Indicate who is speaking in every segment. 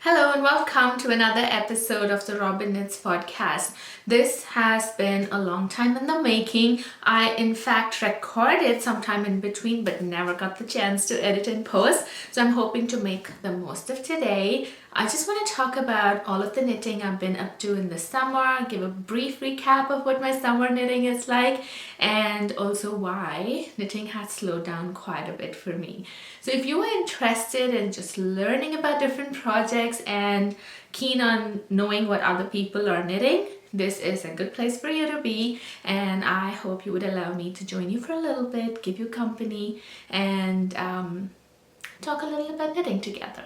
Speaker 1: Hello and welcome to another episode of the Robin Knits podcast. This has been a long time in the making. I in fact recorded sometime in between but never got the chance to edit and post. So I'm hoping to make the most of today. I just want to talk about all of the knitting I've been up to in the summer, give a brief recap of what my summer knitting is like, and also why knitting has slowed down quite a bit for me. So if you are interested in just learning about different projects and keen on knowing what other people are knitting, this is a good place for you to be, and I hope you would allow me to join you for a little bit, give you company, and talk a little about knitting together.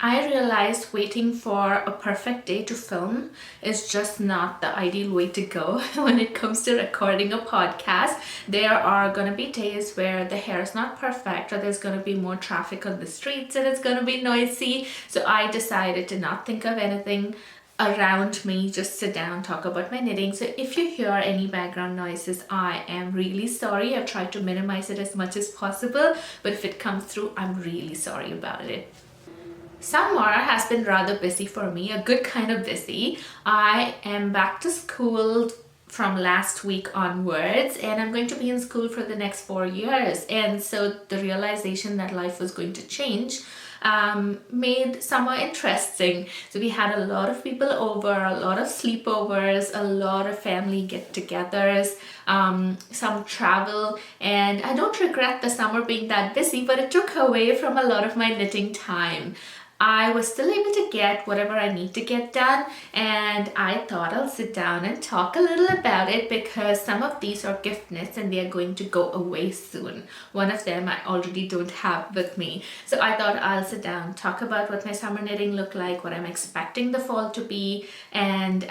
Speaker 1: I realized waiting for a perfect day to film is just not the ideal way to go when it comes to recording a podcast. There are going to be days where the hair is not perfect, or there's going to be more traffic on the streets and it's going to be noisy. So I decided to not think of anything around me, just sit down, talk about my knitting. So if you hear any background noises, I am really sorry. I've tried to minimize it as much as possible, but if it comes through, I'm really sorry about it. Summer has been rather busy for me, a good kind of busy. I am back to school from last week onwards, and I'm going to be in school for the next 4 years. And so the realization that life was going to change made summer interesting. So we had a lot of people over, a lot of sleepovers, a lot of family get-togethers, some travel, and I don't regret the summer being that busy, but it took away from a lot of my knitting time. I was still able to get whatever I need to get done, and I thought I'll sit down and talk a little about it because some of these are gift knits and they are going to go away soon. One of them I already don't have with me. So I thought I'll sit down, talk about what my summer knitting looked like, what I'm expecting the fall to be, and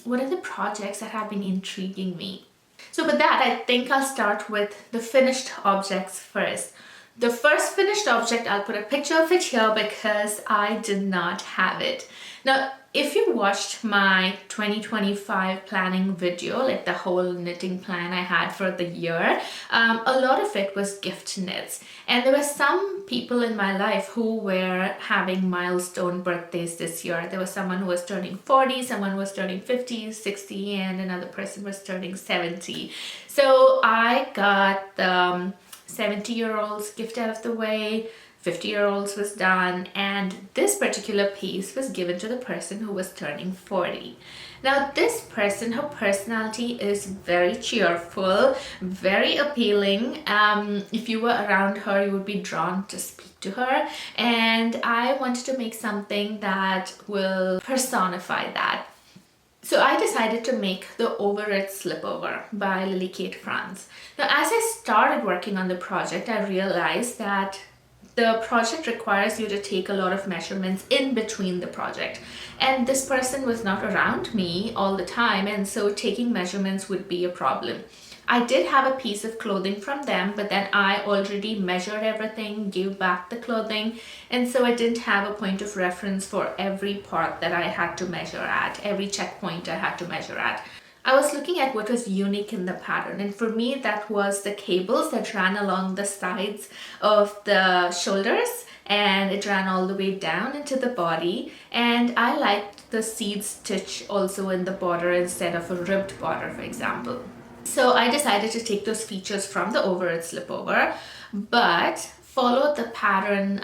Speaker 1: what are the projects that have been intriguing me. So with that, I think I'll start with the finished objects first. The first finished object, I'll put a picture of it here because I did not have it. Now, if you watched my 2025 planning video, like the whole knitting plan I had for the year, a lot of it was gift knits. And there were some people in my life who were having milestone birthdays this year. There was someone who was turning 40, someone was turning 50, 60, and another person was turning 70. So I got the 70-year-olds gift out of the way, 50-year-olds was done, and this particular piece was given to the person who was turning 40. Now this person, her personality is very cheerful, very appealing. If you were around her, you would be drawn to speak to her, and I wanted to make something that will personify that. So I decided to make the Over It Slipover by Lily Kate France. Now as I started working on the project, I realized that the project requires you to take a lot of measurements in between the project. And this person was not around me all the time, and so taking measurements would be a problem. I did have a piece of clothing from them, but then I already measured everything, gave back the clothing, and so I didn't have a point of reference for every part that I had to measure at, every checkpoint I had to measure at. I was looking at what was unique in the pattern, and for me that was the cables that ran along the sides of the shoulders, and it ran all the way down into the body, and I liked the seed stitch also in the border instead of a ribbed border, for example. So I decided to take those features from the Over It Slipover, but follow the pattern,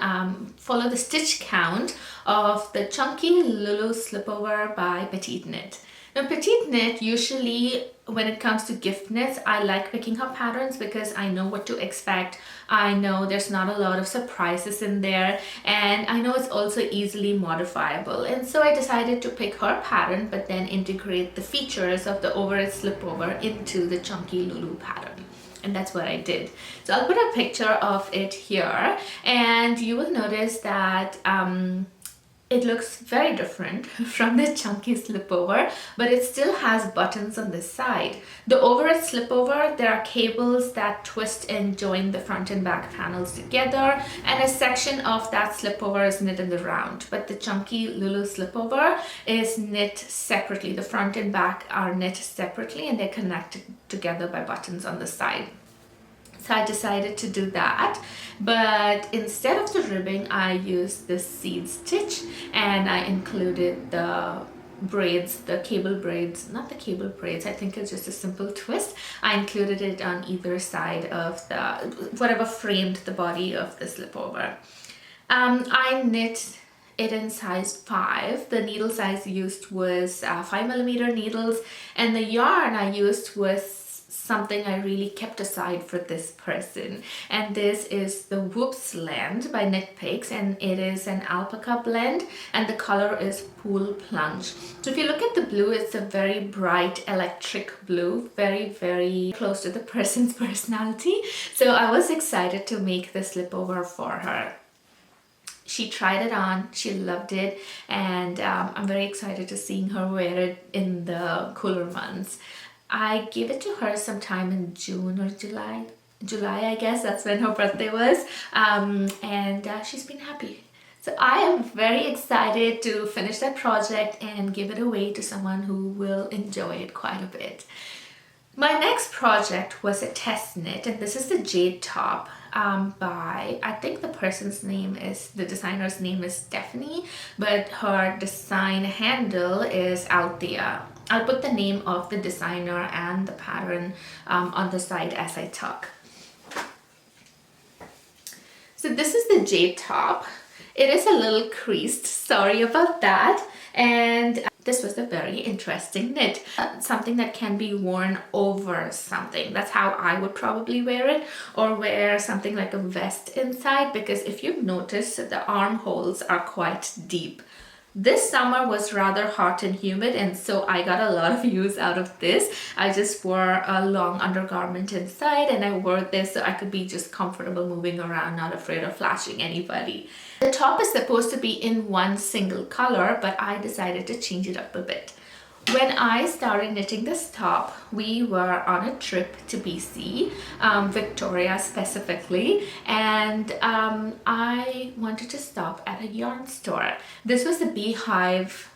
Speaker 1: follow the stitch count of the chunky Lulu Slipover by Petite Knit. Now Petite Knit, usually when it comes to gift knits, I like picking her patterns because I know what to expect. I know there's not a lot of surprises in there, and I know it's also easily modifiable. And so I decided to pick her pattern, but then integrate the features of the Over It Slipover into the chunky Lulu pattern. And that's what I did. So I'll put a picture of it here, and you will notice that it looks very different from the chunky slipover, but it still has buttons on the side. The Over It Slipover, there are cables that twist and join the front and back panels together, and a section of that slipover is knit in the round. But the chunky Lulu Slipover is knit separately. The front and back are knit separately, and they're connected together by buttons on the side. So I decided to do that, but instead of the ribbing I used the seed stitch, and I included the braids, the cable braids, not the cable braids, I think it's just a simple twist. I included it on either side of the whatever framed the body of the slipover. I knit it in size 5. The needle size used was 5mm needles, and the yarn I used was something I really kept aside for this person, and this is the Whoopsland by Knitpicks, and it is an alpaca blend, and the color is Pool Plunge. So if you look at the blue, it's a very bright electric blue, very close to the person's personality. So I was excited to make the slipover for her. She tried it on, she loved it, and I'm very excited to seeing her wear it in the cooler months. I gave it to her sometime in June or July, I guess, that's when her birthday was, and she's been happy. So I am very excited to finish that project and give it away to someone who will enjoy it quite a bit. My next project was a test knit, and this is the jade top by, I think the person's name is, the designer's name is Stephanie, but her design handle is Althea. I'll put the name of the designer and the pattern on the side as I talk. So this is the jade top. It is a little creased, sorry about that, and this was a very interesting knit. Something that can be worn over something. That's how I would probably wear it, or wear something like a vest inside, because if you've noticed, the armholes are quite deep. This summer was rather hot and humid, and so I got a lot of use out of this. I just wore a long undergarment inside, and I wore this so I could be just comfortable moving around, not afraid of flashing anybody. The top is supposed to be in one single color, but I decided to change it up a bit. When I started knitting this top, we were on a trip to BC, Victoria specifically, and I wanted to stop at a yarn store. This was the Beehive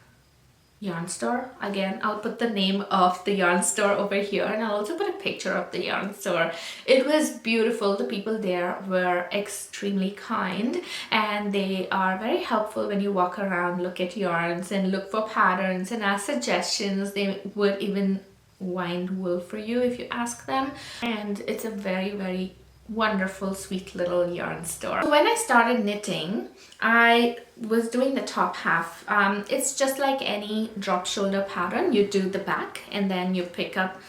Speaker 1: yarn store. Again, I'll put the name of the yarn store over here, and I'll also put a picture of the yarn store. It was beautiful. The people there were extremely kind, and they are very helpful when you walk around, look at yarns and look for patterns and ask suggestions. They would even wind wool for you if you ask them, and it's a very wonderful, sweet little yarn store. When I started knitting, I was doing the top half. It's just like any drop shoulder pattern. You do the back, and then you pick up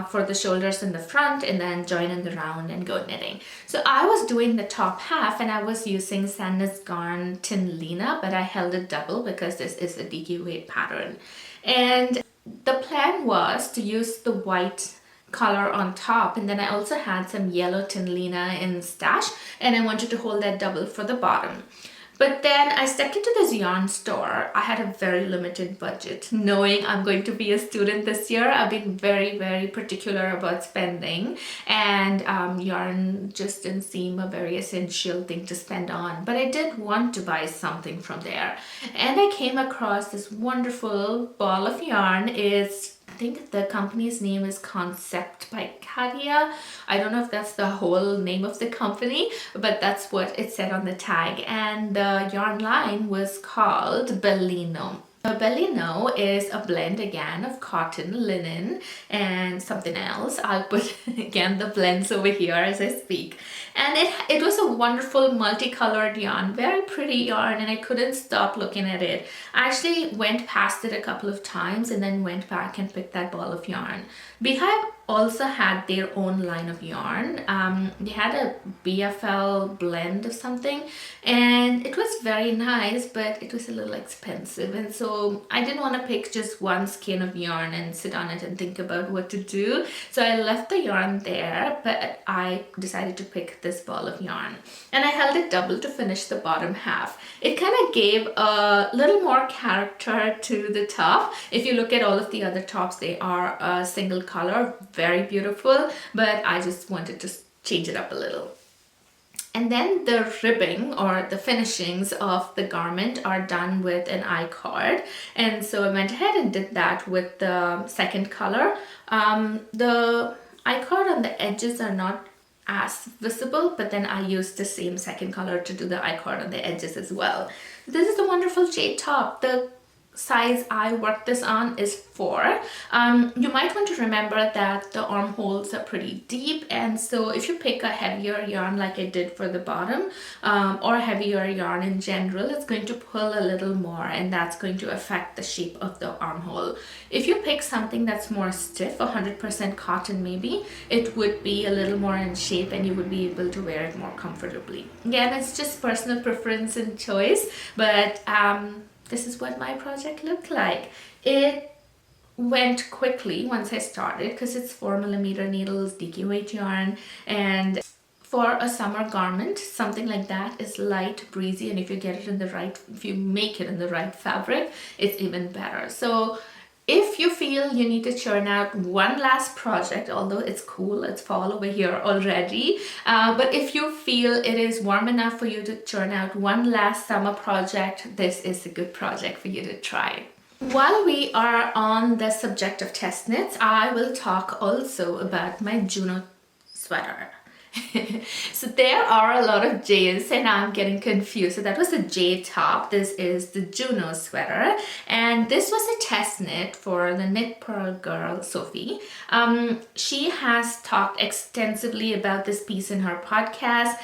Speaker 1: for the shoulders in the front, and then join in the round and go knitting. So I was doing the top half, and I was using Sandnes Garn Tynn Lina, but I held it double because this is a DK weight pattern. And the plan was to use the white color on top, and then I also had some yellow Tynn Lina in stash, and I wanted to hold that double for the bottom. But then I stepped into this yarn store. I had a very limited budget. Knowing I'm going to be a student this year, I've been very particular about spending, and yarn just didn't seem a very essential thing to spend on. But I did want to buy something from there, and I came across this wonderful ball of yarn. I think the company's name is Concept by Katia. I don't know if that's the whole name of the company, but that's what it said on the tag. And the yarn line was called Bellino. Bellino is a blend again of cotton, linen, and something else. I'll put again the blends over here as I speak. And it was a wonderful multicolored yarn, very pretty yarn, and I couldn't stop looking at it. I actually went past it a couple of times and then went back and picked that ball of yarn. Beehive also had their own line of yarn. They had a BFL blend of something, and it was very nice, but it was a little expensive, and so I didn't want to pick just one skein of yarn and sit on it and think about what to do. So I left the yarn there, but I decided to pick this ball of yarn, and I held it double to finish the bottom half. It kind of gave a little more character to the top. If you look at all of the other tops, they are a single color, very beautiful, but I just wanted to change it up a little. And then the ribbing or the finishings of the garment are done with an I-cord, and so I went ahead and did that with the second color. The I-cord on the edges are not as visible, but then I used the same second color to do the I-cord on the edges as well. This is a wonderful jade top. The size I worked this on is 4. You might want to remember that the armholes are pretty deep, and so if you pick a heavier yarn like I did for the bottom, or heavier yarn in general, it's going to pull a little more, and that's going to affect the shape of the armhole. If you pick something that's more stiff, 100% cotton maybe, it would be a little more in shape and you would be able to wear it more comfortably. Again, it's just personal preference and choice, but this is what my project looked like. It went quickly once I started because it's 4mm needles, DK weight yarn, and for a summer garment, something like that is light, breezy, and if you get it in the right, if you make it in the right fabric, it's even better. So if you feel you need to churn out one last project, although it's cool, it's fall over here already, but if you feel it is warm enough for you to churn out one last summer project, this is a good project for you to try. While we are on the subject of test knits, I will talk also about my Juno sweater. So there are a lot of J's and I'm getting confused. So that was the J top. This is the Juno sweater, and this was a test knit for the Knit Pearl girl Sophie. She has talked extensively about this piece in her podcast.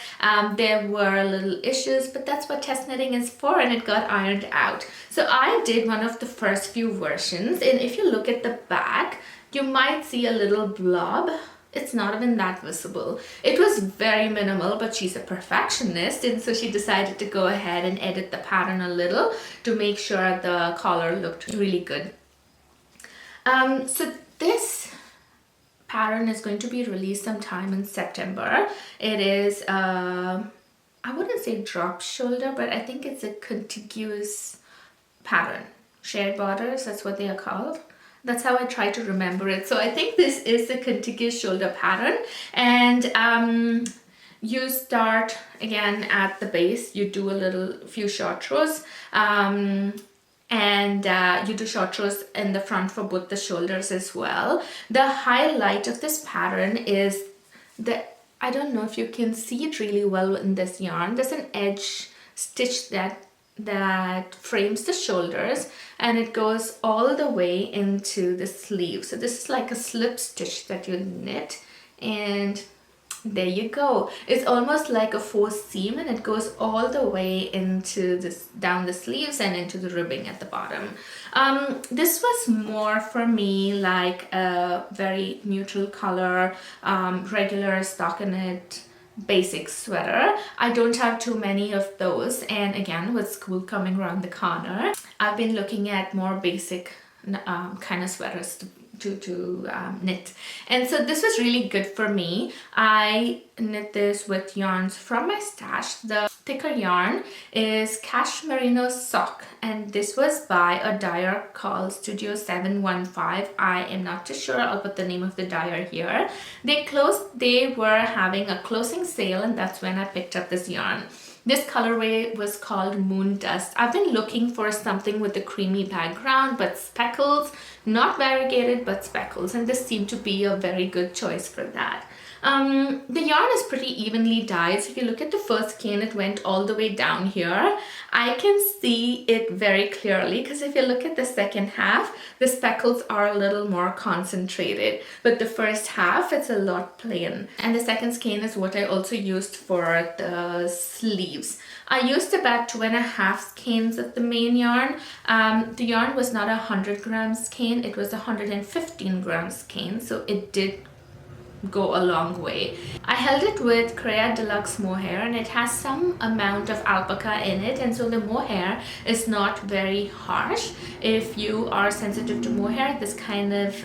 Speaker 1: There were little issues, but that's what test knitting is for, and it got ironed out. So I did one of the first few versions, and if you look at the back, you might see a little blob. It's not even that visible. It was very minimal, but she's a perfectionist, and so she decided to go ahead and edit the pattern a little to make sure the collar looked really good. So this pattern is going to be released sometime in September. It is, I wouldn't say drop shoulder, but I think it's a contiguous pattern. Shared borders, that's what they are called. That's how I try to remember it. So I think this is the contiguous shoulder pattern, and you start again at the base. You do a few short rows, and you do short rows in the front for both the shoulders as well. The highlight of this pattern is I don't know if you can see it really well in this yarn. There's an edge stitch that frames the shoulders, and it goes all the way into the sleeve. So this is like a slip stitch that you knit, and there you go. It's almost like a forced seam, and it goes all the way into this, down the sleeves and into the ribbing at the bottom. This was more for me like a very neutral color, regular stockinette basic sweater. I don't have too many of those, and again, with school coming around the corner, I've been looking at more basic kind of sweaters to knit, and so this was really good for me. I knit this with yarns from my stash. The thicker yarn is Cashmerino sock, and this was by a dyer called Studio 715. I am not too sure. I'll put the name of the dyer here. They were having a closing sale, and that's when I picked up this yarn. This colorway was called Moondust. I've been looking for something with a creamy background but speckles, not variegated but speckles, and this seemed to be a very good choice for that. The yarn is pretty evenly dyed. So if you look at the first skein, it went all the way down here. I can see it very clearly because if you look at the second half, the speckles are a little more concentrated, but the first half, it's a lot plain. And the second skein is what I also used for the sleeves. I used about 2.5 skeins of the main yarn. The yarn was not a 100 gram skein, it was a 115 gram skein, so it did go a long way. I held it with Krea Deluxe Mohair, and it has some amount of alpaca in it, and so the mohair is not very harsh. If you are sensitive to mohair, this kind of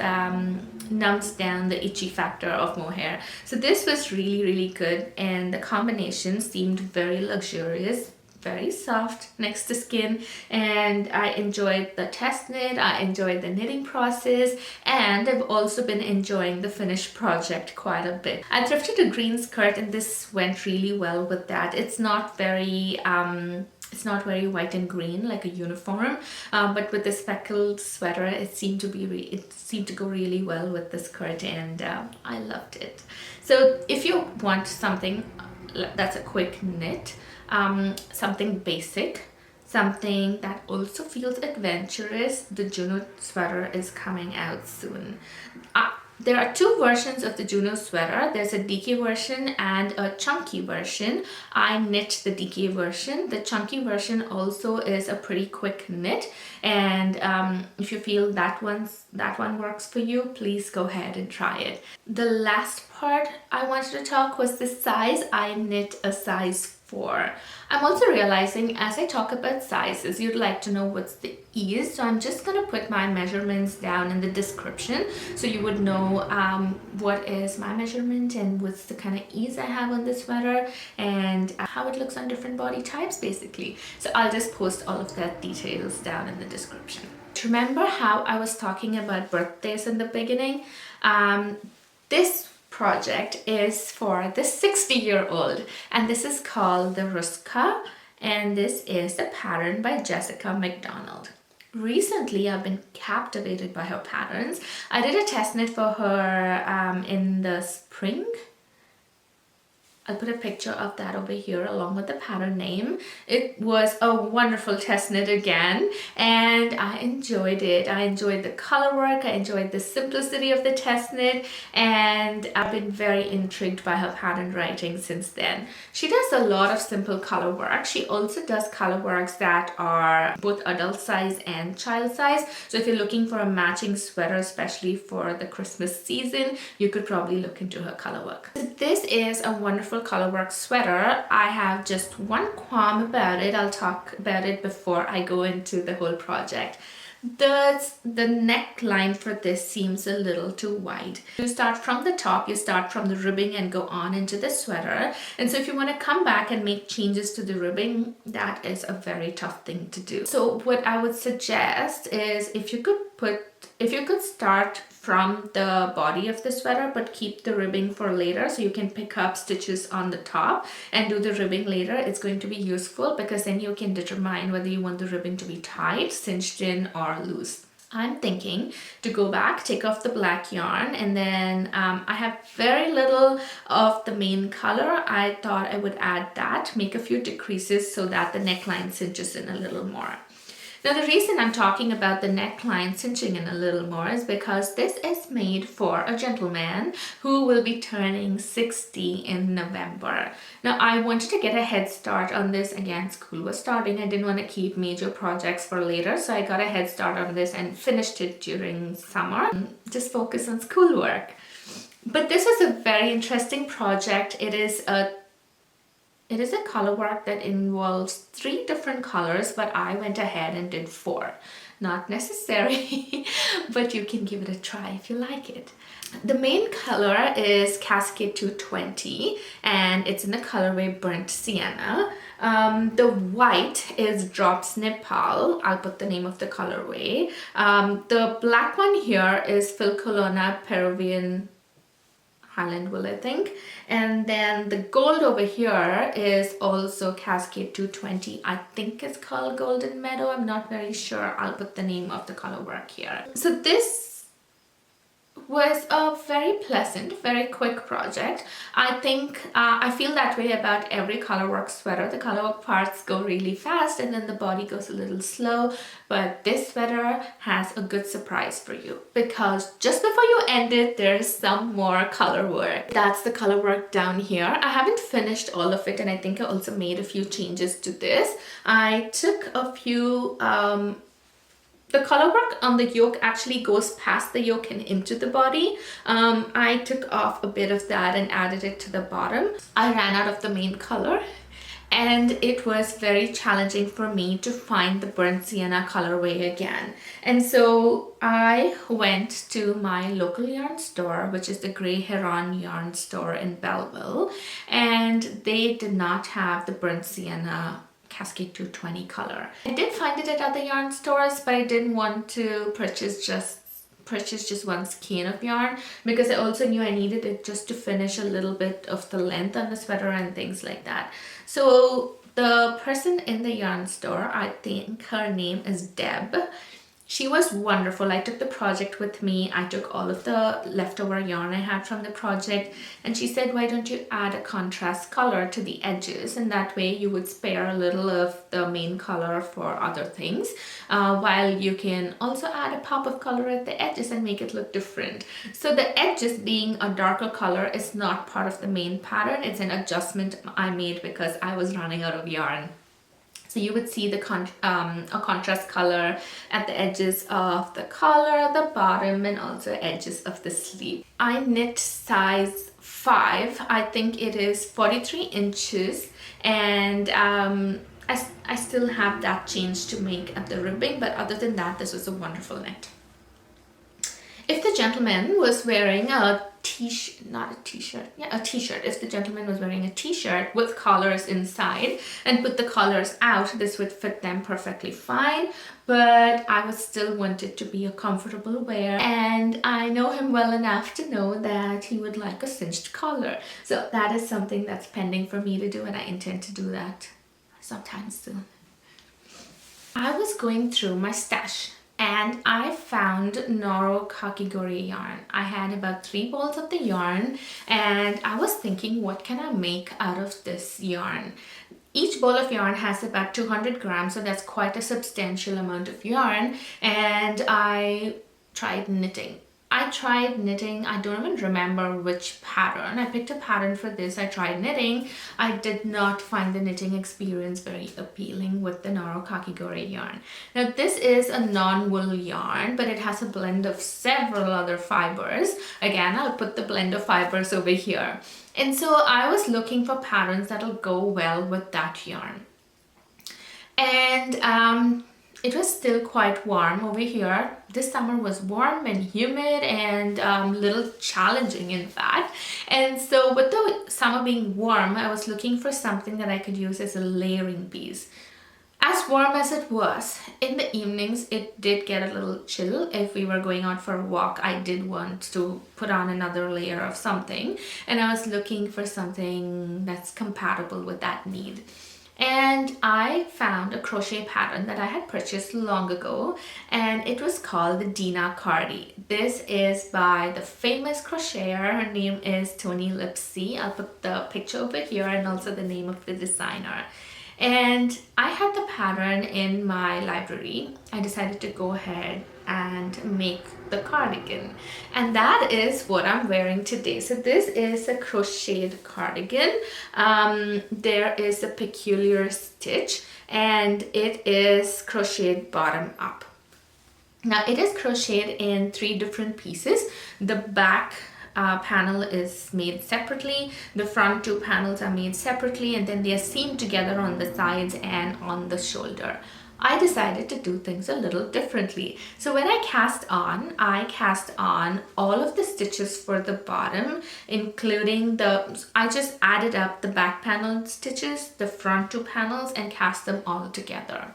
Speaker 1: numbs down the itchy factor of mohair. So this was really good, and the combination seemed very luxurious, very soft next to skin, and I enjoyed the test knit, I enjoyed the knitting process, and I've also been enjoying the finished project quite a bit. I thrifted a green skirt, and this went really well with that. It's not very it's not very white and green like a uniform, but with the speckled sweater it seemed to go really well with the skirt, and I loved it. So if you want something that's a quick knit, something basic, something that also feels adventurous, the Juno sweater is coming out soon. There are two versions of the Juno sweater. There's a DK version and a chunky version. I knit the DK version. The chunky version also is a pretty quick knit, and if you feel that one works for you, please go ahead and try it. The last part I wanted to talk was the size. I knit a size 4. I'm also realizing as I talk about sizes, you'd like to know what's the ease, so I'm just gonna put my measurements down in the description so you would know what is my measurement and what's the kind of ease I have on this sweater and how it looks on different body types basically. So I'll just post all of that details down in the description. Remember how I was talking about birthdays in the beginning? This project is for the 60-year-old, and this is called the Ruska, and this is the pattern by Jessica McDonald. Recently I've been captivated by her patterns. I did a test knit for her in the spring. I'll put a picture of that over here along with the pattern name. It was a wonderful test knit again, and I enjoyed it. I enjoyed the color work, I enjoyed the simplicity of the test knit, and I've been very intrigued by her pattern writing since then. She does a lot of simple color work. She also does color works that are both adult size and child size. So if you're looking for a matching sweater, especially for the Christmas season, you could probably look into her color work. This is a wonderful colorwork sweater. I have just one qualm about it. I'll talk about it before I go into the whole project. The neckline for this seems a little too wide. You start from the top, you start from the ribbing and go on into the sweater. And so if you want to come back and make changes to the ribbing, that is a very tough thing to do. So what I would suggest is if you could start from the body of the sweater but keep the ribbing for later, so you can pick up stitches on the top and do the ribbing later, it's going to be useful because then you can determine whether you want the ribbing to be tight, cinched in, or loose. I'm thinking to go back, take off the black yarn, and then I have very little of the main color. I thought I would add that, make a few decreases so that the neckline cinches in a little more. Now the reason I'm talking about the neckline cinching in a little more is because this is made for a gentleman who will be turning 60 in November. Now I wanted to get a head start on this. Again, school was starting. I didn't want to keep major projects for later, so I got a head start on this and finished it during summer. Just focus on schoolwork. But this was a very interesting project. It is a color work that involves 3 different colors, but I went ahead and did 4. Not necessary, but you can give it a try if you like it. The main color is Cascade 220, and it's in the colorway Burnt Sienna. The white is Drops Nepal. I'll put the name of the colorway. The black one here is Filcolona Peruvian Highland wool, I think. And then the gold over here is also Cascade 220. I think it's called Golden Meadow. I'm not very sure. I'll put the name of the color work here. So this was a very pleasant, very quick project. I think I feel that way about every colorwork sweater. The colorwork parts go really fast and then the body goes a little slow, but this sweater has a good surprise for you because just before you end it, there's some more color work. That's the color work down here. I haven't finished all of it, and I think I also made a few changes to this. I took a few the color work on the yoke actually goes past the yoke and into the body. I took off a bit of that and added it to the bottom. I ran out of the main color, and it was very challenging for me to find the Burnt Sienna colorway again. And so I went to my local yarn store, which is the Grey Heron yarn store in Belleville, and they did not have the Burnt Sienna Cascade 220 color. I did find it at other yarn stores, but I didn't want to purchase just one skein of yarn because I also knew I needed it just to finish a little bit of the length on the sweater and things like that. So The person in the yarn store, I think her name is Deb. She was wonderful. I took the project with me. I took all of the leftover yarn I had from the project, and she said, why don't you add a contrast color to the edges, and that way you would spare a little of the main color for other things, while you can also add a pop of color at the edges and make it look different. So the edges being a darker color is not part of the main pattern. It's an adjustment I made because I was running out of yarn. So you would see the a contrast color at the edges of the collar, the bottom, and also edges of the sleeve. I knit size 5. I think it is 43 inches, and I still have that change to make at the ribbing, but other than that, this was a wonderful knit. If the gentleman was wearing a t-shirt, not a t-shirt, yeah, a t-shirt. If the gentleman was wearing a t-shirt with collars inside and put the collars out, this would fit them perfectly fine. But I was still wanted to be a comfortable wear, and I know him well enough to know that he would like a cinched collar. So that is something that's pending for me to do, and I intend to do that sometime soon. I was going through my stash, and I found Noro Kakigori yarn. I had about 3 balls of the yarn, and I was thinking, what can I make out of this yarn? Each ball of yarn has about 200 grams, so that's quite a substantial amount of yarn, and I tried knitting. I don't even remember which pattern. I picked a pattern for this. I tried knitting. I did not find the knitting experience very appealing with the Noro Kakigori yarn. Now this is a non-wool yarn, but it has a blend of several other fibers. Again, I'll put the blend of fibers over here. And so I was looking for patterns that'll go well with that yarn. And it was still quite warm over here. This summer was warm and humid and little challenging, in fact. And so with the summer being warm, I was looking for something that I could use as a layering piece. As warm as it was, in the evenings it did get a little chill. If we were going out for a walk, I did want to put on another layer of something, and I was looking for something that's compatible with that need. And I found a crochet pattern that I had purchased long ago, and it was called the Dina Cardi. This is by the famous crocheter. Her name is Tony Lipsy. I'll put the picture over here and also the name of the designer. And I had the pattern in my library. I decided to go ahead and make the cardigan, and that is what I'm wearing today. So this is a crocheted cardigan. There is a peculiar stitch, and it is crocheted bottom up. Now it is crocheted in 3 different pieces. The back panel is made separately, the front 2 panels are made separately, and then they are seamed together on the sides and on the shoulder. I decided to do things a little differently. So when I cast on all of the stitches for the bottom, including I just added up the back panel stitches, the front 2 panels, and cast them all together.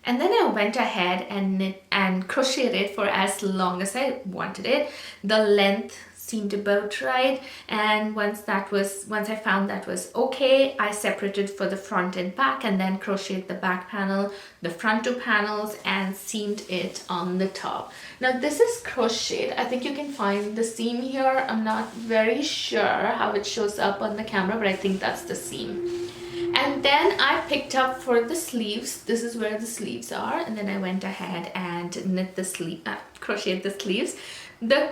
Speaker 1: And then I went ahead and knit and crocheted it for as long as I wanted it. The length seemed about right, and once I found that was okay, I separated for the front and back, and then crocheted the back panel, the front 2 panels, and seamed it on the top. Now this is crocheted. I think you can find the seam here. I'm not very sure how it shows up on the camera, but I think that's the seam. And then I picked up for the sleeves. This is where the sleeves are, and then I went ahead and knit the crocheted the sleeves. The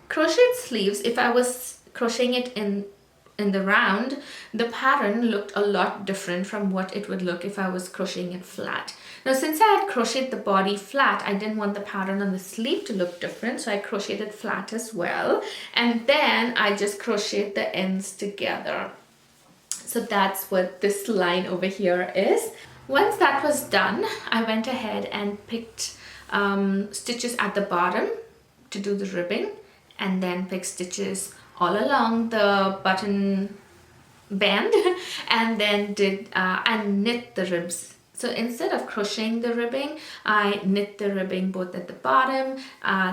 Speaker 1: crocheted sleeves, if I was crocheting it in the round, the pattern looked a lot different from what it would look if I was crocheting it flat. Now since I had crocheted the body flat, I didn't want the pattern on the sleeve to look different, so I crocheted it flat as well, and then I just crocheted the ends together. So that's what this line over here is. Once that was done, I went ahead and picked stitches at the bottom to do the ribbing, and then pick stitches all along the button band, and then knit the ribs. So instead of crocheting the ribbing, I knit the ribbing both at the bottom,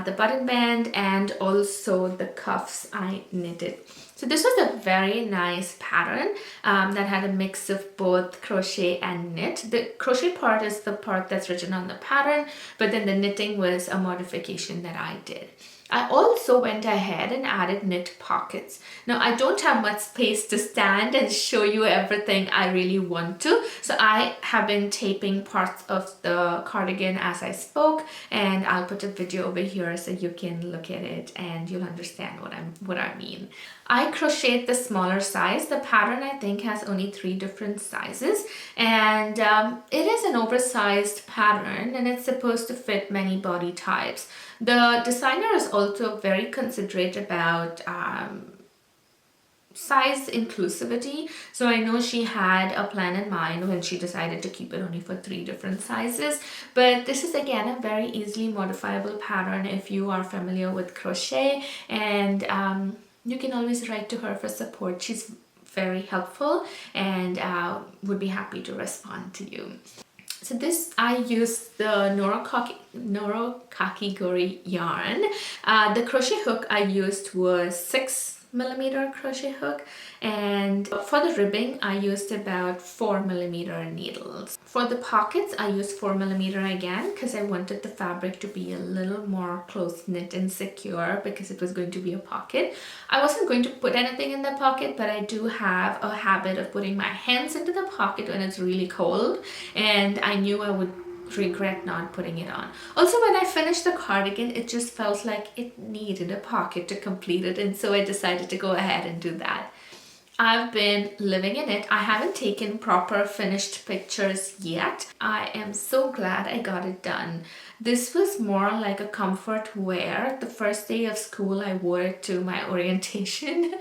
Speaker 1: the button band, and also the cuffs I knitted. So So this was a very nice pattern that had a mix of both crochet and knit. The crochet part is the part that's written on the pattern, but then the knitting was a modification that I did. I also went ahead and added knit pockets. Now I don't have much space to stand and show you everything I really want to, so I have been taping parts of the cardigan as I spoke, and I'll put a video over here so you can look at it and you'll understand what I mean. I crocheted the smaller size. The pattern I think has only 3 different sizes, and it is an oversized pattern and it's supposed to fit many body types. The designer is also very considerate about size inclusivity, so I know she had a plan in mind when she decided to keep it only for 3 different sizes. But this is again a very easily modifiable pattern if you are familiar with crochet, and you can always write to her for support. She's very helpful and would be happy to respond to you. So this, I used the Noro Kakigori yarn. The crochet hook I used was 6mm crochet hook, and for the ribbing I used about 4mm needles. For the pockets I used 4mm again because I wanted the fabric to be a little more close knit and secure because it was going to be a pocket. I wasn't going to put anything in the pocket, but I do have a habit of putting my hands into the pocket when it's really cold, and I knew I would regret not putting it on. Also, when I finished the cardigan, it just felt like it needed a pocket to complete it, and so I decided to go ahead and do that. I've been living in it. I haven't taken proper finished pictures yet. I am so glad I got it done. This was more like a comfort wear. The first day of school I wore it to my orientation.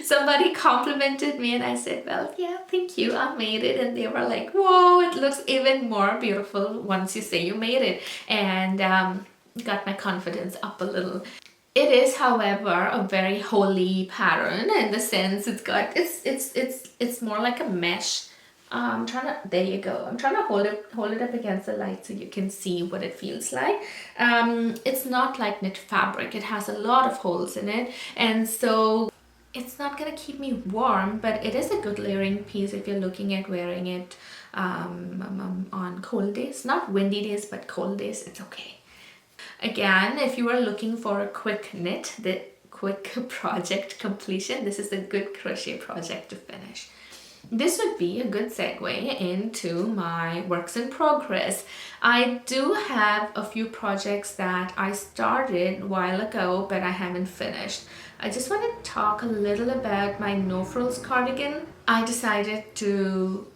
Speaker 1: Somebody complimented me and I said, well, yeah, thank you, I made it. And they were like, whoa, it looks even more beautiful once you say you made it. And got my confidence up a little. It is, however, a very holey pattern in the sense it's more like a mesh. There you go. I'm trying to hold it up against the light so you can see what it feels like. It's not like knit fabric. It has a lot of holes in it, and so it's not gonna keep me warm, but it is a good layering piece if you're looking at wearing it on cold days. Not windy days, but cold days, it's okay. Again, if you are looking for a quick knit, the quick project completion, this is a good crochet project to finish. This would be a good segue into my works in progress. I do have a few projects that I started a while ago, but I haven't finished. I just want to talk a little about my no frills cardigan. I decided to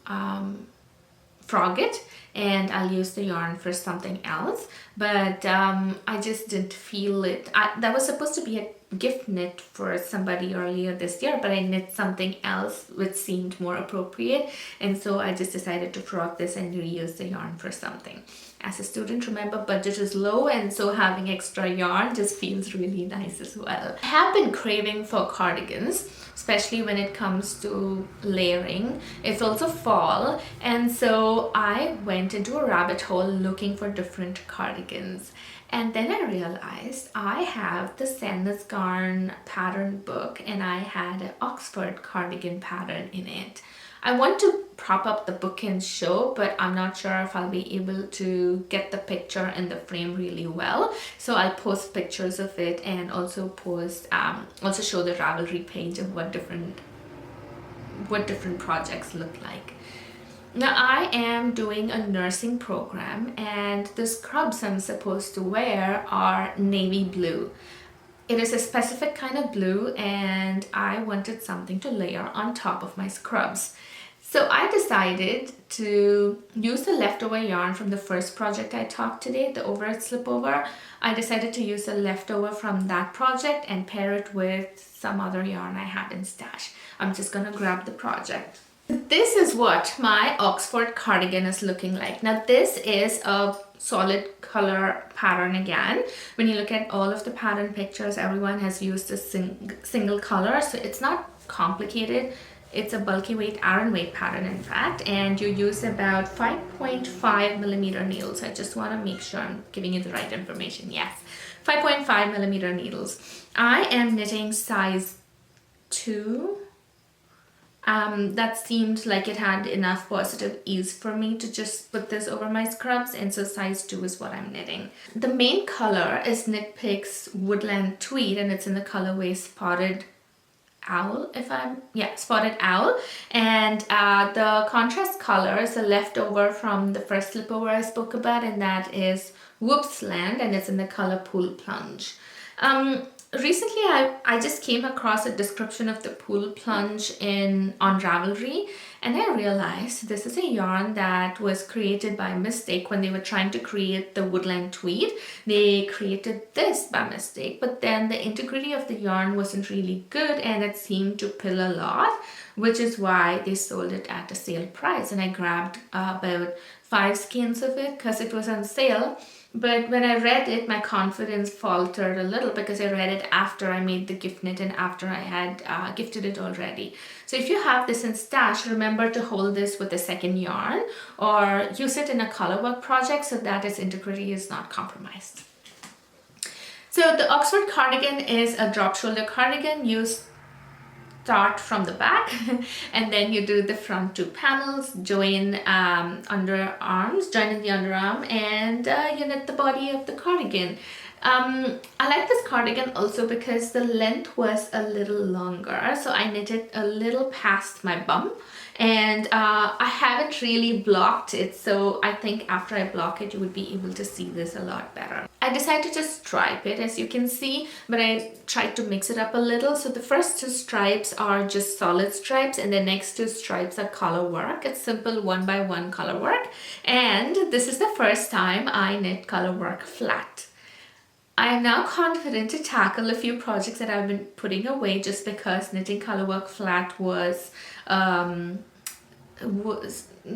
Speaker 1: frog it, and I'll use the yarn for something else, but I just didn't feel it. That was supposed to be a gift knit for somebody earlier this year, but I knit something else which seemed more appropriate, and so I just decided to frog this and reuse the yarn for something. As a student, remember, budget is low, and so having extra yarn just feels really nice as well. I have been craving for cardigans, especially when it comes to layering. It's also fall, and so I went into a rabbit hole looking for different cardigans. And then I realized I have the Sandnes Garn pattern book, and I had an Oxford cardigan pattern in it. I want to prop up the book and show, but I'm not sure if I'll be able to get the picture in the frame really well. So I'll post pictures of it and also post, also show the Ravelry page of what different projects look like. Now I am doing a nursing program, and the scrubs I'm supposed to wear are navy blue. It is a specific kind of blue, and I wanted something to layer on top of my scrubs. So I decided to use the leftover yarn from the first project I taught today, the overhead slipover. I decided to use the leftover from that project and pair it with some other yarn I had in stash. I'm just gonna grab the project. This is what my Oxford cardigan is looking like. Now this is a solid color pattern again. When you look at all of the pattern pictures, everyone has used a single color, so it's not complicated. It's a bulky weight Aran weight pattern, in fact, and you use about 5.5mm needles. I just want to make sure I'm giving you the right information. Yes, 5.5mm needles. I am knitting size 2. That seemed like it had enough positive ease for me to just put this over my scrubs, and so size 2 is what I'm knitting. The main color is Knitpicks Woodland Tweed, and it's in the colorway Spotted Owl, Spotted Owl. And the contrast color is a leftover from the first slipover I spoke about, and that is Whoopsland, and it's in the color Pool Plunge. Recently, I just came across a description of the Pool Plunge on Ravelry, and I realized this is a yarn that was created by mistake when they were trying to create the woodland tweed. They created this by mistake, but then the integrity of the yarn wasn't really good and it seemed to pill a lot, which is why they sold it at a sale price. And I grabbed about 5 skeins of it because it was on sale. But when I read it, my confidence faltered a little because I read it after I made the gift knit and after I had gifted it already. So if you have this in stash, remember to hold this with a second yarn or use it in a color work project so that its integrity is not compromised. So the Oxford cardigan is a drop shoulder cardigan. You start from the back and then you do the front 2 panels, join join in the underarm, and you knit the body of the cardigan. I like this cardigan also because the length was a little longer, so I knit it a little past my bum, and I haven't really blocked it, so I think after I block it you would be able to see this a lot better. I decided to stripe it, as you can see, but I tried to mix it up a little. So the first 2 stripes are just solid stripes and the next 2 stripes are color work. It's simple 1 by 1 color work, and this is the first time I knit color work flat. I am now confident to tackle a few projects that I've been putting away just because knitting color work flat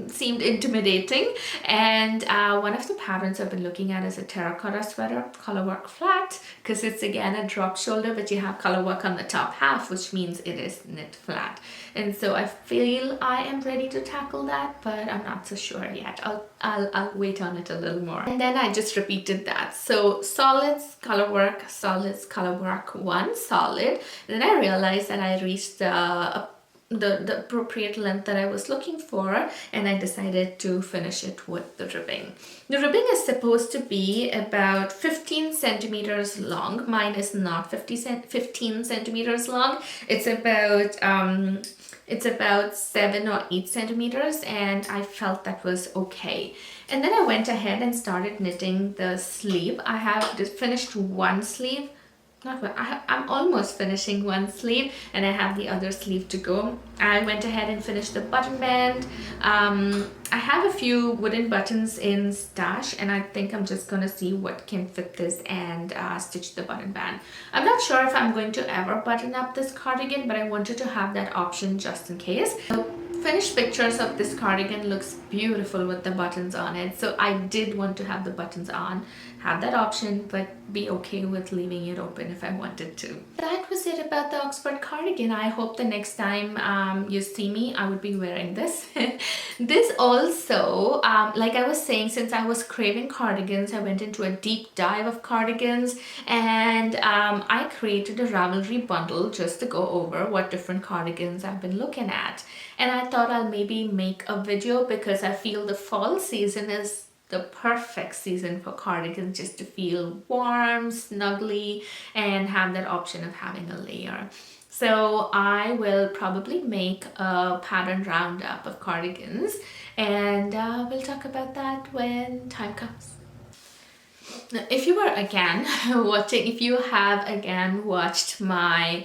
Speaker 1: seemed intimidating, and one of the patterns I've been looking at is a terracotta sweater color work flat, because it's again a drop shoulder but you have color work on the top half, which means it is knit flat. And so I feel I am ready to tackle that, but I'm not so sure yet. I'll wait on it a little more. And then I just repeated that. So solids, color work, solids, color work, 1 solid. And then I realized that I reached the appropriate length that I was looking for, and I decided to finish it with the ribbing. The ribbing is supposed to be about 15 centimeters long. Mine is not 15 centimeters long. It's about 7 or 8 centimeters, and I felt that was okay. And then I went ahead and started knitting the sleeve. I have just finished 1 sleeve. I'm almost finishing 1 sleeve, and I have the other sleeve to go. I went ahead and finished the button band. I have a few wooden buttons in stash, and I think I'm just gonna see what can fit this and stitch the button band. I'm not sure if I'm going to ever button up this cardigan, but I wanted to have that option just in case. Finished pictures of this cardigan looks beautiful with the buttons on it, so I did want to have the buttons on, have that option, but be okay with leaving it open if I wanted to. That was it about the Oxford cardigan. I hope the next time you see me, I would be wearing this. This also, like I was saying, since I was craving cardigans, I went into a deep dive of cardigans, and I created a Ravelry bundle just to go over what different cardigans I've been looking at. And I thought I'll maybe make a video because I feel the fall season is the perfect season for cardigans, just to feel warm, snuggly, and have that option of having a layer. So I will probably make a pattern roundup of cardigans, and we'll talk about that when time comes. Now, if you have again watched my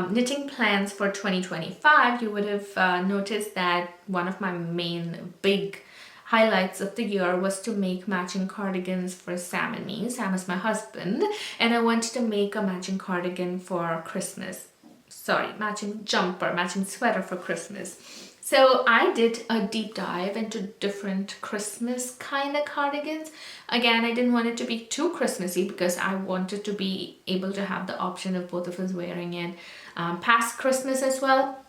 Speaker 1: knitting plans for 2025, you would have noticed that one of my main big highlights of the year was to make matching cardigans for Sam and me. Sam is my husband, and I wanted to make a matching cardigan for Christmas. Sorry, matching jumper, matching sweater for Christmas. So I did a deep dive into different Christmas kind of cardigans. Again, I didn't want it to be too Christmassy because I wanted to be able to have the option of both of us wearing it past Christmas as well.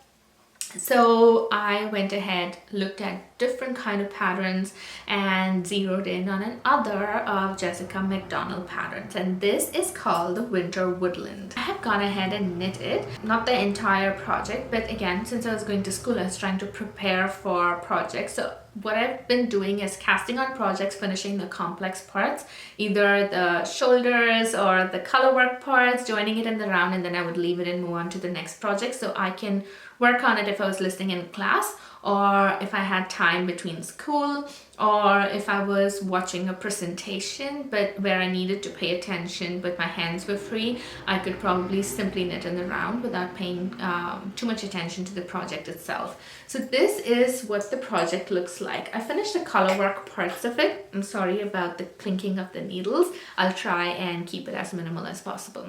Speaker 1: So I went ahead, looked at different kind of patterns and zeroed in on another of Jessica McDonald patterns, and this is called the Winter Woodland. I have gone ahead and knit it, not the entire project, but again, since I was going to school, I was trying to prepare for projects. So what I've been doing is casting on projects, finishing the complex parts, either the shoulders or the color work parts, joining it in the round, and then I would leave it and move on to the next project so I can work on it if I was listening in class, or if I had time between school, or if I was watching a presentation but where I needed to pay attention but my hands were free. I could probably simply knit in the round without paying too much attention to the project itself. So this is what the project looks like. I finished the color work parts of it. I'm sorry about the clinking of the needles. I'll try and keep it as minimal as possible.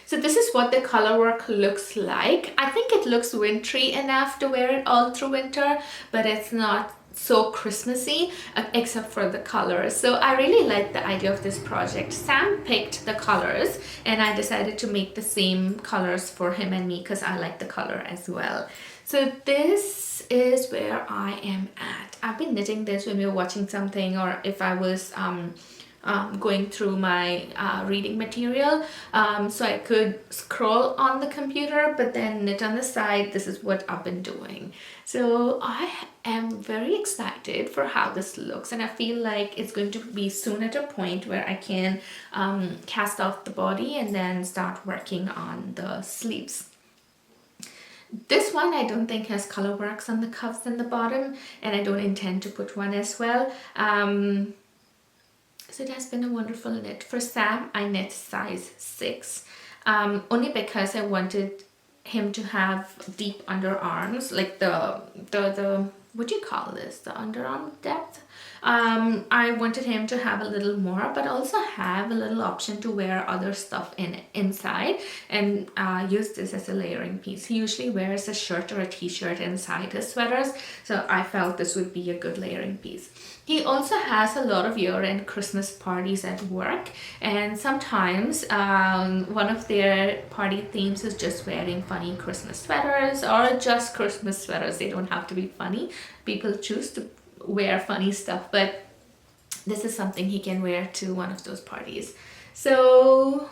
Speaker 1: So this is what the color work looks like. I think it looks wintry enough to wear it all through winter, but it's not so Christmassy except for the colors. So I really like the idea of this project. Sam picked the colors and I decided to make the same colors for him and me because I like the color as well. So this is where I am at. I've been knitting this when we were watching something, or if I was going through my reading material, so I could scroll on the computer but then knit on the side. This is what I've been doing. So I am very excited for how this looks, and I feel like it's going to be soon at a point where I can cast off the body and then start working on the sleeves. This one I don't think has color works on the cuffs and the bottom, and I don't intend to put one as well. So it has been a wonderful knit. For Sam, I knit size 6, only because I wanted him to have deep underarms, like the what do you call this? The underarm depth. I wanted him to have a little more, but also have a little option to wear other stuff inside and use this as a layering piece. He usually wears a shirt or a t-shirt inside his sweaters, so I felt this would be a good layering piece. He also has a lot of year-end Christmas parties at work, and sometimes one of their party themes is just wearing funny Christmas sweaters, or just Christmas sweaters. They don't have to be funny. People choose to wear funny stuff, but this is something he can wear to one of those parties. So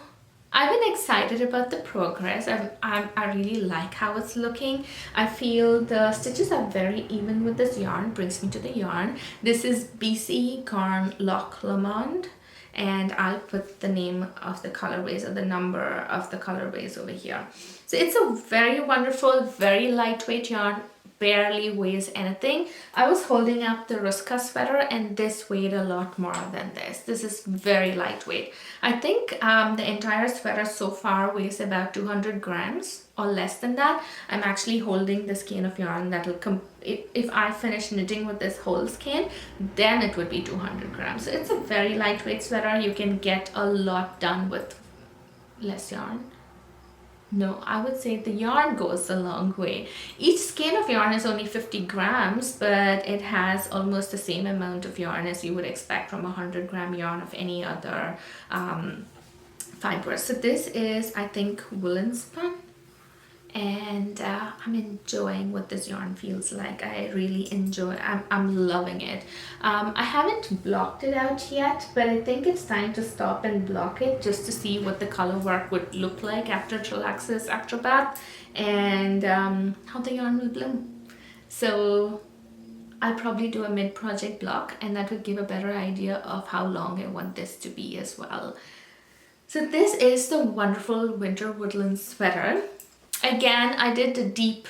Speaker 1: I've been excited about the progress. I really like how it's looking. I feel the stitches are very even with this yarn. Brings me to the yarn. This is BC Garn Loch Lomond, and I'll put the name of the colorways or the number of the colorways over here. So it's a very wonderful, very lightweight yarn. Barely weighs anything. I was holding up the Ruska Sweater and this weighed a lot more than this. This is very lightweight. I think the entire sweater so far weighs about 200 grams or less than that. I'm actually holding the skein of yarn that will if I finish knitting with this whole skein, then it would be 200 grams. So it's a very lightweight sweater. You can get a lot done with less yarn. No, I would say the yarn goes a long way. Each skein of yarn is only 50 grams, but it has almost the same amount of yarn as you would expect from a 100-gram yarn of any other fiber. So this is, I think, woolen spun. And I'm enjoying what this yarn feels like. I really enjoy it. I'm loving it. I haven't blocked it out yet, but I think it's time to stop and block it just to see what the color work would look like after Deluxe's Acrobat and how the yarn will bloom. So I'll probably do a mid-project block, and that would give a better idea of how long I want this to be as well. So this is the wonderful Winter Woodland Sweater. Again, I did a deep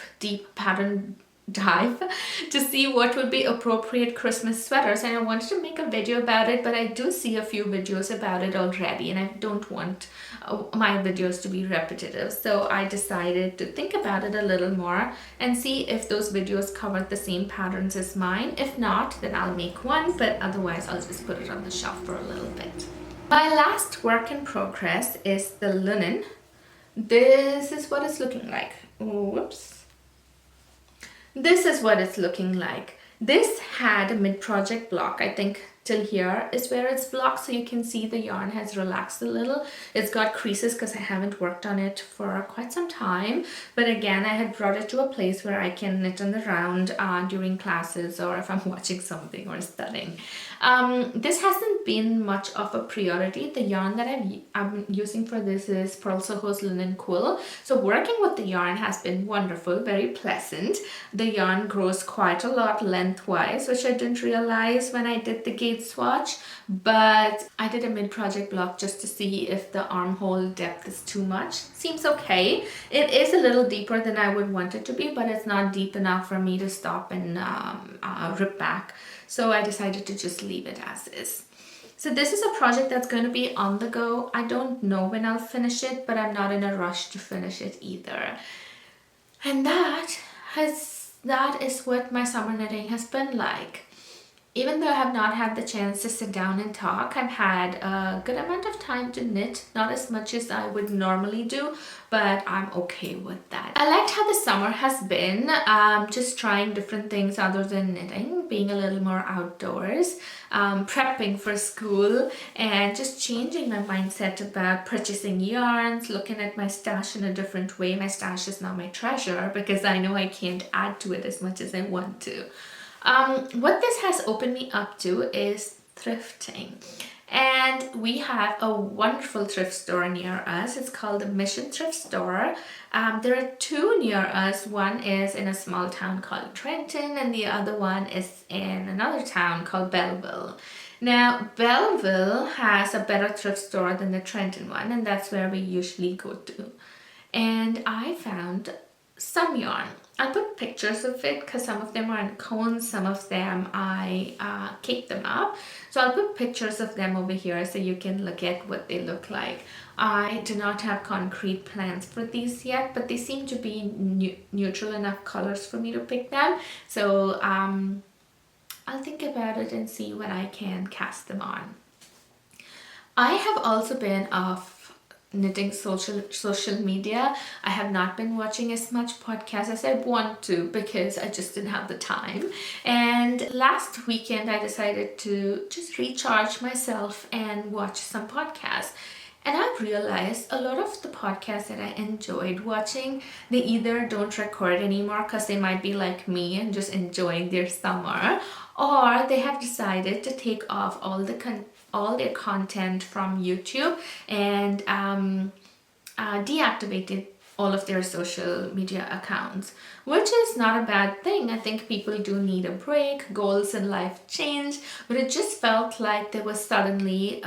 Speaker 1: pattern dive to see what would be appropriate Christmas sweaters, and I wanted to make a video about it, but I do see a few videos about it already, and I don't want my videos to be repetitive. So I decided to think about it a little more and see if those videos covered the same patterns as mine. If not, then I'll make one, but otherwise I'll just put it on the shelf for a little bit. My last work in progress is the Lunan. This is what it's looking like. Whoops. This is what it's looking like. This had a mid-project block. I think till here is where it's blocked, so you can see the yarn has relaxed a little. It's got creases because I haven't worked on it for quite some time, but again, I had brought it to a place where I can knit on the round during classes or if I'm watching something or studying. This hasn't been much of a priority. The yarn that I'm using for this is Pearl Soho's Linen Quill. So working with the yarn has been wonderful, very pleasant. The yarn grows quite a lot lengthwise, which I didn't realize when I did the gauge swatch, but I did a mid-project block just to see if the armhole depth is too much. Seems okay. It is a little deeper than I would want it to be, but it's not deep enough for me to stop and rip back. So I decided to just leave it as is. So this is a project that's going to be on the go. I don't know when I'll finish it, but I'm not in a rush to finish it either. And that is what my summer knitting has been like. Even though I have not had the chance to sit down and talk, I've had a good amount of time to knit. Not as much as I would normally do, but I'm okay with that. I liked how the summer has been, just trying different things other than knitting, being a little more outdoors, prepping for school, and just changing my mindset about purchasing yarns, looking at my stash in a different way. My stash is now my treasure because I know I can't add to it as much as I want to. What this has opened me up to is thrifting, and we have a wonderful thrift store near us. It's called the Mission Thrift Store. There are two near us. One is in a small town called Trenton, and the other one is in another town called Belleville. Now, Belleville has a better thrift store than the Trenton one, and that's where we usually go to. And I found some yarn. I'll put pictures of it because some of them are in cones, some of them I cake them up. So I'll put pictures of them over here so you can look at what they look like. I do not have concrete plans for these yet, but they seem to be neutral enough colors for me to pick them. So I'll think about it and see when I can cast them on. I have also been off knitting social media. I have not been watching as much podcasts as I want to because I just didn't have the time. And last weekend I decided to just recharge myself and watch some podcasts. And I realized a lot of the podcasts that I enjoyed watching, they either don't record anymore because they might be like me and just enjoying their summer, or they have decided to take off all their content from YouTube and deactivated all of their social media accounts, which is not a bad thing. I think people do need a break, goals in life change, but it just felt like there was suddenly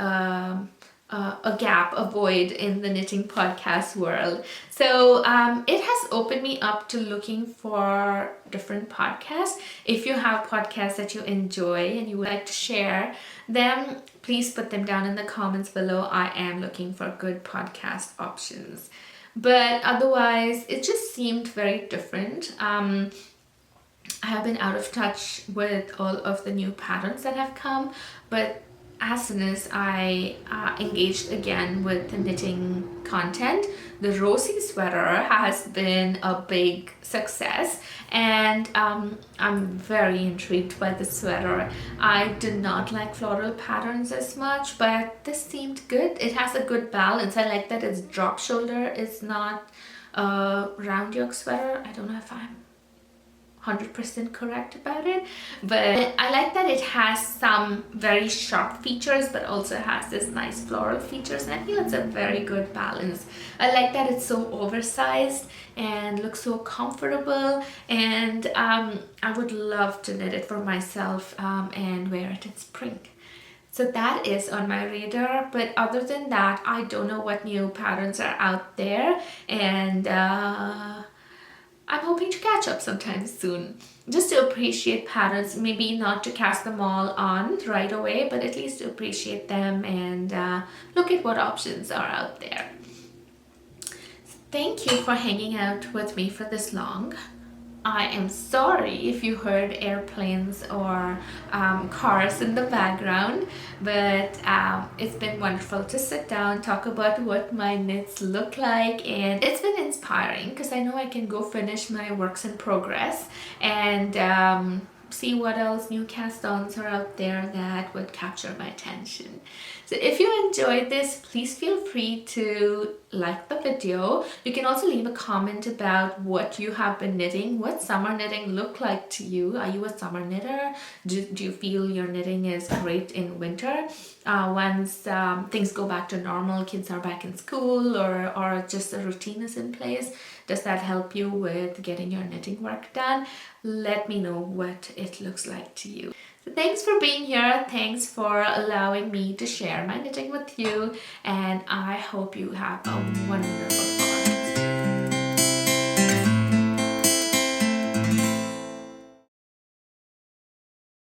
Speaker 1: a gap, a void in the knitting podcast world. So it has opened me up to looking for different podcasts. If you have podcasts that you enjoy and you would like to share them, please put them down in the comments below. I am looking for good podcast options. But otherwise, it just seemed very different. I have been out of touch with all of the new patterns that have come, but as soon as I engaged again with the knitting content, the Rosy sweater has been a big success, and I'm very intrigued by the sweater. I did not like floral patterns as much, but this seemed good. It has a good balance. I like that its drop shoulder is not a round yoke sweater. I don't know if I'm 100% correct about it, but I like that it has some very sharp features but also has this nice floral features, and I feel it's a very good balance. I like that it's so oversized and looks so comfortable, and I would love to knit it for myself and wear it in spring. So that is on my radar, but other than that, I don't know what new patterns are out there, and I'm hoping to catch up sometime soon, just to appreciate patterns, maybe not to cast them all on right away, but at least to appreciate them and look at what options are out there. Thank you for hanging out with me for this long. I am sorry if you heard airplanes or cars in the background, but it's been wonderful to sit down, talk about what my knits look like, and it's been inspiring because I know I can go finish my works in progress and see what else new cast-ons are out there that would capture my attention. So if you enjoyed this, please feel free to like the video. You can also leave a comment about what you have been knitting. What summer knitting look like to you? Are you a summer knitter? Do you feel your knitting is great in winter? Once things go back to normal, kids are back in school, or just a routine is in place, does that help you with getting your knitting work done? Let me know what it looks like to you. So thanks for being here. Thanks for allowing me to share my knitting with you. And I hope you have a wonderful